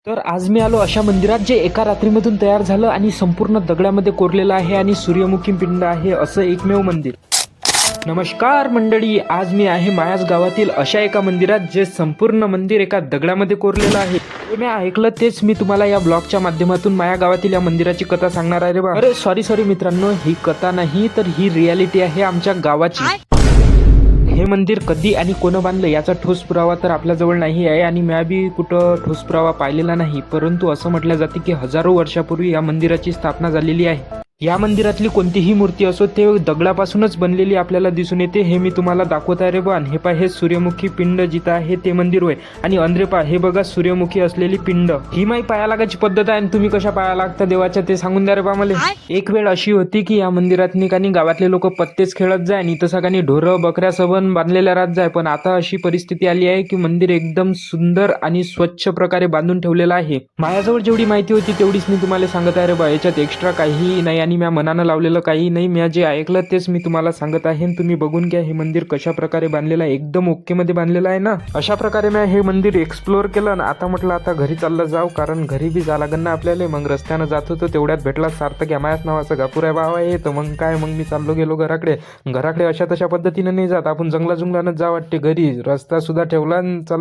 तर आज मी आलो अशा मंदिरात जे एका रात्रीमधून तयार झालं आणि संपूर्ण दगडामध्ये कोरलेलं आहे आणि सूर्यमुखी पिंड आहे असं एकमेव मंदिर. नमस्कार मंडळी, आज मी आहे मायाच गावातील अशा एका मंदिरात जे संपूर्ण मंदिर एका दगडामध्ये कोरलेलं आहे. जे मी ऐकलं तेच मी तुम्हाला या ब्लॉगच्या माध्यमातून माया गावातील या मंदिराची कथा सांगणार आहे रे बा. अरे सॉरी मित्रांनो, ही कथा नाही तर ही रियालिटी आहे आमच्या गावाची. हे मंदिर कधी आणि कोण बांधलं याचा ठोस पुरावा तर आपल्याजवळ नाही आहे आणि मी बी कुठं ठोस पुरावा पाहिलेला नाही, परंतु असं म्हटलं जाते की हजारो वर्षापूर्वी या मंदिराची स्थापना झालेली आहे. या मंदिरातली कोणतीही मूर्ती असो ते दगडापासूनच बनलेली आपल्याला दिसून येते. हे मी तुम्हाला दाखवत आहे रे बा. हे पहा, हे सूर्यमुखी पिंड जिथं आहे ते मंदिर होय. आणि अंद्रे पहा, हे बघा सूर्यमुखी असलेली पिंड. ही माही पाया लागायची पद्धत आहे आणि तुम्ही कशा पाया लागता देवाच्या ते सांगून द्या रे बा मला. एक वेळ अशी होती की या मंदिरात निकानी गावातले लोक पत्तेच खेळत जाय आणि तसा काही ढोरं बकऱ्या सबन बांधलेल्या राहत जाय. पण आता अशी परिस्थिती आली आहे की मंदिर एकदम सुंदर आणि स्वच्छ प्रकारे बांधून ठेवलेलं आहे. माझ्याजवळ जेवढी माहिती होती तेवढीच मी तुम्हाला सांगत आहे रे बा. याच्यात एक्स्ट्रा काही नाही आणि मी मनानं लावलेलं काही नाही. मी जे ऐकलं तेच मी तुम्हाला सांगत आहे. तुम्ही बघून घ्या हे मंदिर कशा प्रकारे बांधलेलं आहे. एकदम ओके मध्ये बांधलेलं आहे ना. अशा प्रकारे मी हे मंदिर एक्सप्लोर केलं ना. आता म्हटलं आता घरी चाललं जाऊ, कारण घरी बी जा लागन ना आपल्याला. मग रस्त्यानं जात होतो तेवढ्यात भेटला सार्थक मायाच नावाचा गापुऱ्या भाव आहे. तर मग काय, मग मी चाललो गेलो घराकडे अशा तशा पद्धतीने नाही जात आपण, जंगला जुंगलानच जा वाटते घरी. रस्ता सुद्धा ठेवला आणि चाललो.